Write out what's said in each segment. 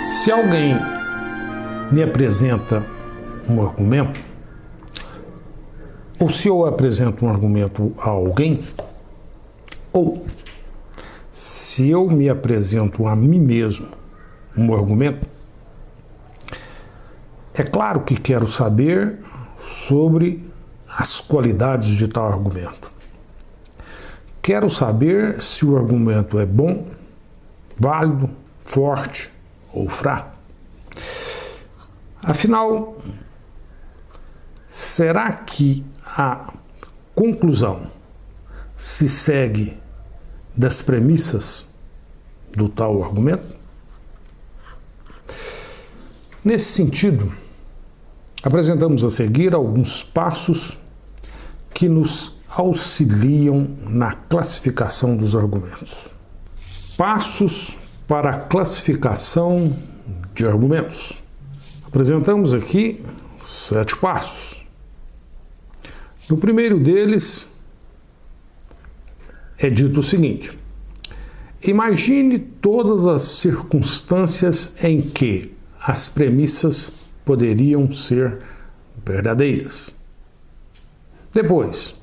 Se alguém me apresenta um argumento, ou se eu apresento um argumento a alguém, ou se eu me apresento a mim mesmo um argumento, é claro que quero saber sobre as qualidades de tal argumento. Quero saber se o argumento é bom, válido, forte ou fraco. Afinal, será que a conclusão se segue das premissas do tal argumento? Nesse sentido, apresentamos a seguir alguns passos que nos auxiliam na classificação dos argumentos. Passos para a classificação de argumentos. Apresentamos aqui 7 passos. No primeiro deles é dito o seguinte: imagine todas as circunstâncias em que as premissas poderiam ser verdadeiras. Depois,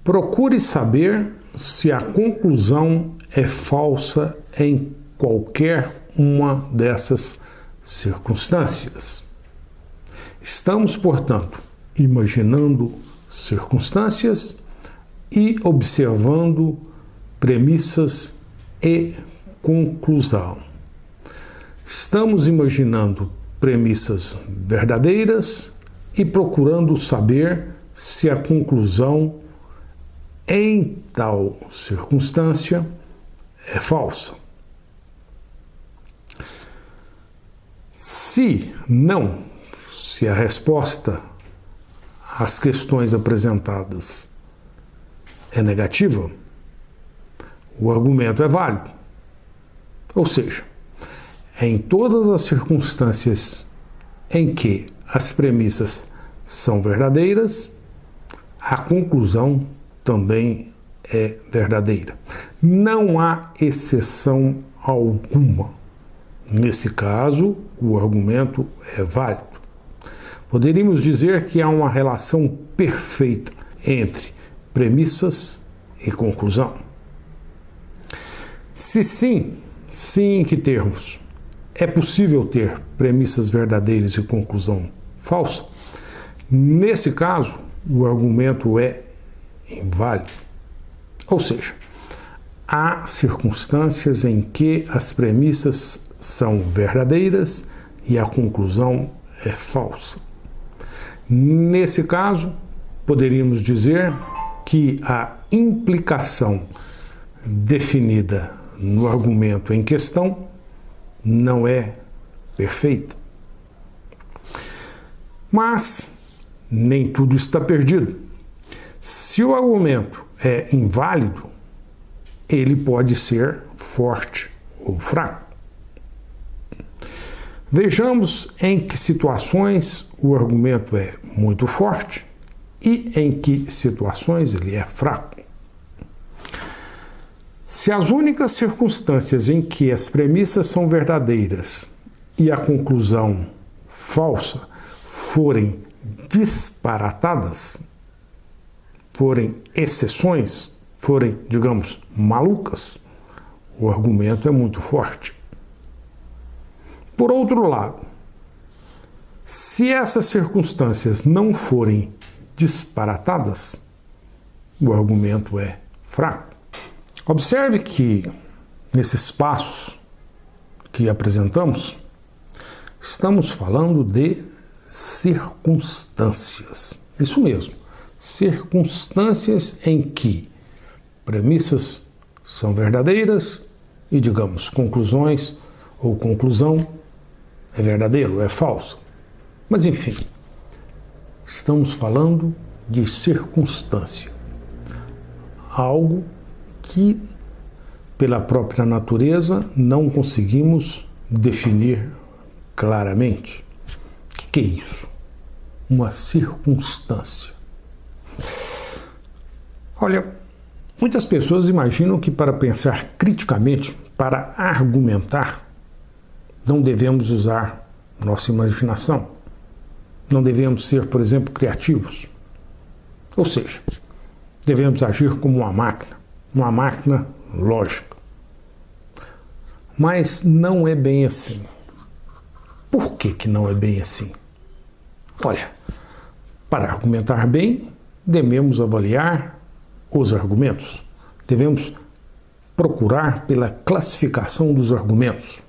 procure saber se a conclusão é falsa em qualquer uma dessas circunstâncias. Estamos, portanto, imaginando circunstâncias e observando premissas e conclusão. Estamos imaginando premissas verdadeiras e procurando saber se a conclusão em tal circunstância é falsa. Se a resposta às questões apresentadas é negativa, o argumento é válido. Ou seja, em todas as circunstâncias em que as premissas são verdadeiras, a conclusão também é verdadeira. Não há exceção alguma. Nesse caso, o argumento é válido. Poderíamos dizer que há uma relação perfeita entre premissas e conclusão. Se sim, em que termos? É possível ter premissas verdadeiras e conclusão falsa? Nesse caso, o argumento é inválido. Ou seja, há circunstâncias em que as premissas são verdadeiras e a conclusão é falsa. Nesse caso, poderíamos dizer que a implicação definida no argumento em questão não é perfeita. Mas nem tudo está perdido. Se o argumento é inválido, ele pode ser forte ou fraco. Vejamos em que situações o argumento é muito forte e em que situações ele é fraco. Se as únicas circunstâncias em que as premissas são verdadeiras e a conclusão falsa forem disparatadas, forem exceções, forem, digamos, malucas, o argumento é muito forte. Por outro lado, se essas circunstâncias não forem disparatadas, o argumento é fraco. Observe que, nesses passos que apresentamos, estamos falando de circunstâncias. Isso mesmo, circunstâncias em que premissas são verdadeiras e, digamos, conclusões ou conclusão é verdadeiro, é falso. Mas, enfim, estamos falando de circunstância. Algo que, pela própria natureza, não conseguimos definir claramente. O que é isso? Uma circunstância. Olha, muitas pessoas imaginam que para pensar criticamente, para argumentar, não devemos usar nossa imaginação. Não devemos ser, por exemplo, criativos. Ou seja, devemos agir como uma máquina lógica. Mas não é bem assim. Por que não é bem assim? Olha, para argumentar bem, devemos avaliar os argumentos. Devemos procurar pela classificação dos argumentos.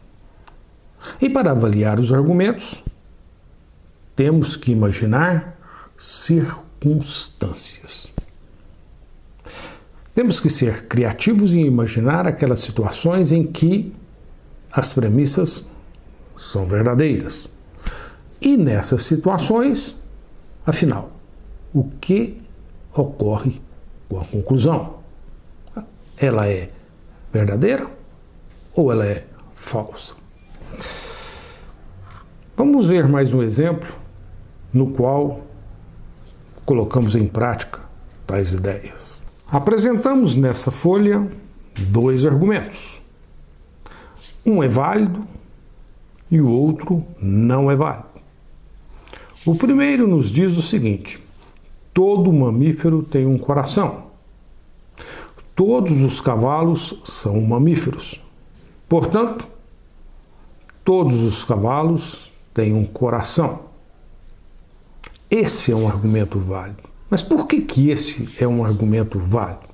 E para avaliar os argumentos, temos que imaginar circunstâncias. Temos que ser criativos em imaginar aquelas situações em que as premissas são verdadeiras. E nessas situações, afinal, o que ocorre com a conclusão? Ela é verdadeira ou ela é falsa? Vamos ver mais um exemplo no qual colocamos em prática tais ideias. Apresentamos nessa folha 2 argumentos. Um é válido e o outro não é válido. O primeiro nos diz o seguinte: todo mamífero tem um coração. Todos os cavalos são mamíferos. Portanto, todos os cavalos têm um coração. Esse é um argumento válido. Mas por que esse é um argumento válido?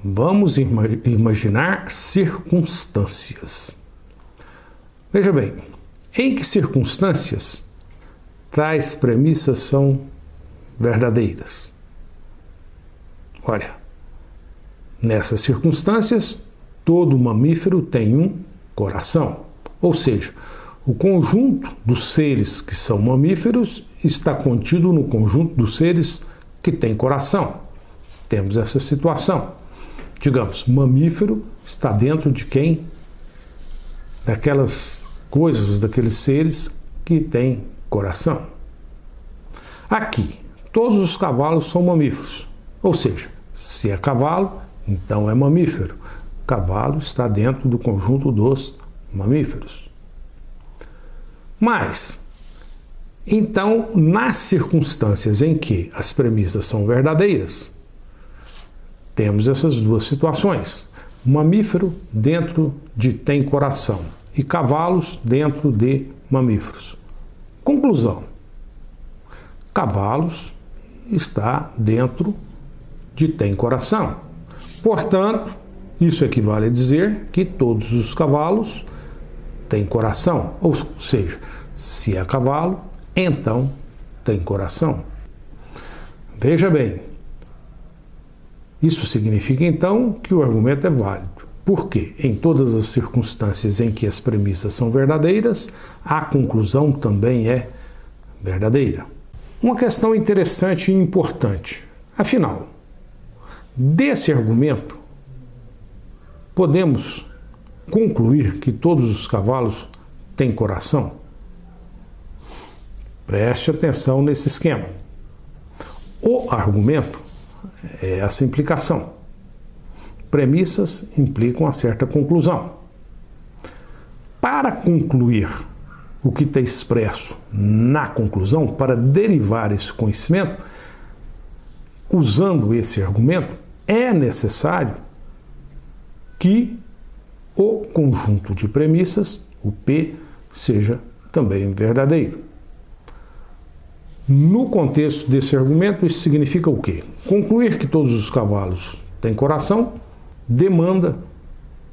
Vamos imaginar circunstâncias. Veja bem, em que circunstâncias tais premissas são verdadeiras? Olha, nessas circunstâncias, todo mamífero tem um coração. Ou seja, o conjunto dos seres que são mamíferos está contido no conjunto dos seres que têm coração. Temos essa situação. Digamos, mamífero está dentro de quem? Daquelas coisas, daqueles seres que têm coração. Aqui, todos os cavalos são mamíferos. Ou seja, se é cavalo, então é mamífero. Cavalo está dentro do conjunto dos mamíferos. Mas, então, nas circunstâncias em que as premissas são verdadeiras, temos essas duas situações. Mamífero dentro de tem coração e cavalos dentro de mamíferos. Conclusão: cavalos está dentro de tem coração. Portanto, isso equivale a dizer que todos os cavalos têm coração. Ou seja, se é cavalo, então tem coração. Veja bem, isso significa então que o argumento é válido. Porque em todas as circunstâncias em que as premissas são verdadeiras, a conclusão também é verdadeira. Uma questão interessante e importante. Afinal, desse argumento, podemos concluir que todos os cavalos têm coração? Preste atenção nesse esquema. O argumento é essa implicação. Premissas implicam a certa conclusão. Para concluir o que está expresso na conclusão, para derivar esse conhecimento, usando esse argumento, é necessário que o conjunto de premissas, o P, seja também verdadeiro. No contexto desse argumento, isso significa o quê? Concluir que todos os cavalos têm coração demanda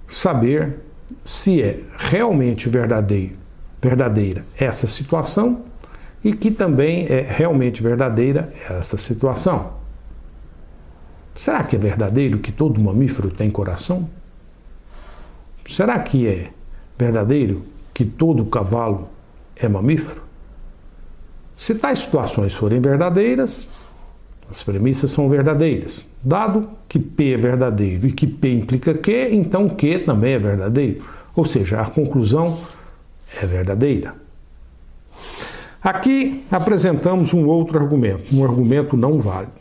saber se é realmente verdadeira essa situação e que também é realmente verdadeira essa situação. Será que é verdadeiro que todo mamífero tem coração? Será que é verdadeiro que todo cavalo é mamífero? Se tais situações forem verdadeiras, as premissas são verdadeiras. Dado que P é verdadeiro e que P implica Q, então Q também é verdadeiro. Ou seja, a conclusão é verdadeira. Aqui apresentamos um outro argumento, um argumento não válido.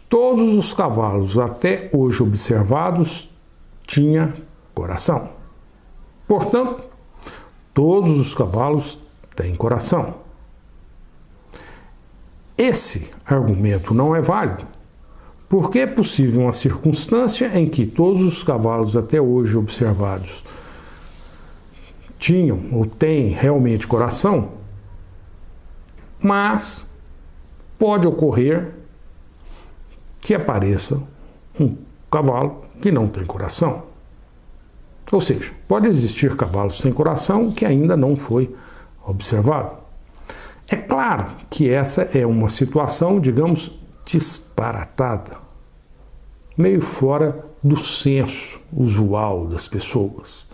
Todos os cavalos até hoje observados tinham coração. Portanto, todos os cavalos têm coração. Esse argumento não é válido, porque é possível uma circunstância em que todos os cavalos até hoje observados tinham ou têm realmente coração, mas pode ocorrer que apareça um cavalo que não tem coração. Ou seja, pode existir cavalos sem coração que ainda não foi observado. É claro que essa é uma situação, digamos, disparatada, meio fora do senso usual das pessoas.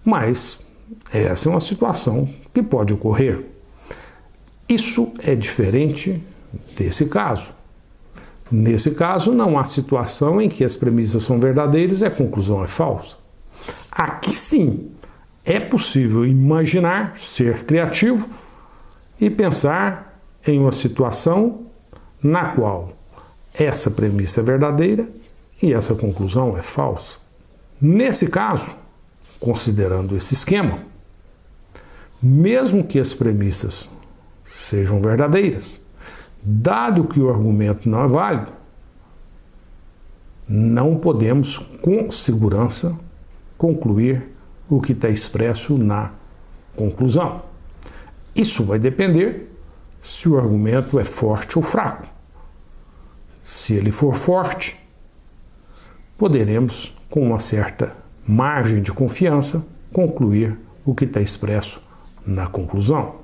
Mas essa é uma situação que pode ocorrer. Isso é diferente desse caso. Nesse caso, não há situação em que as premissas são verdadeiras e a conclusão é falsa. Aqui sim, é possível imaginar, ser criativo e pensar em uma situação na qual essa premissa é verdadeira e essa conclusão é falsa. Nesse caso, considerando esse esquema, mesmo que as premissas sejam verdadeiras, dado que o argumento não é válido, não podemos com segurança concluir o que está expresso na conclusão. Isso vai depender se o argumento é forte ou fraco. Se ele for forte, poderemos, com uma certa margem de confiança, concluir o que está expresso na conclusão.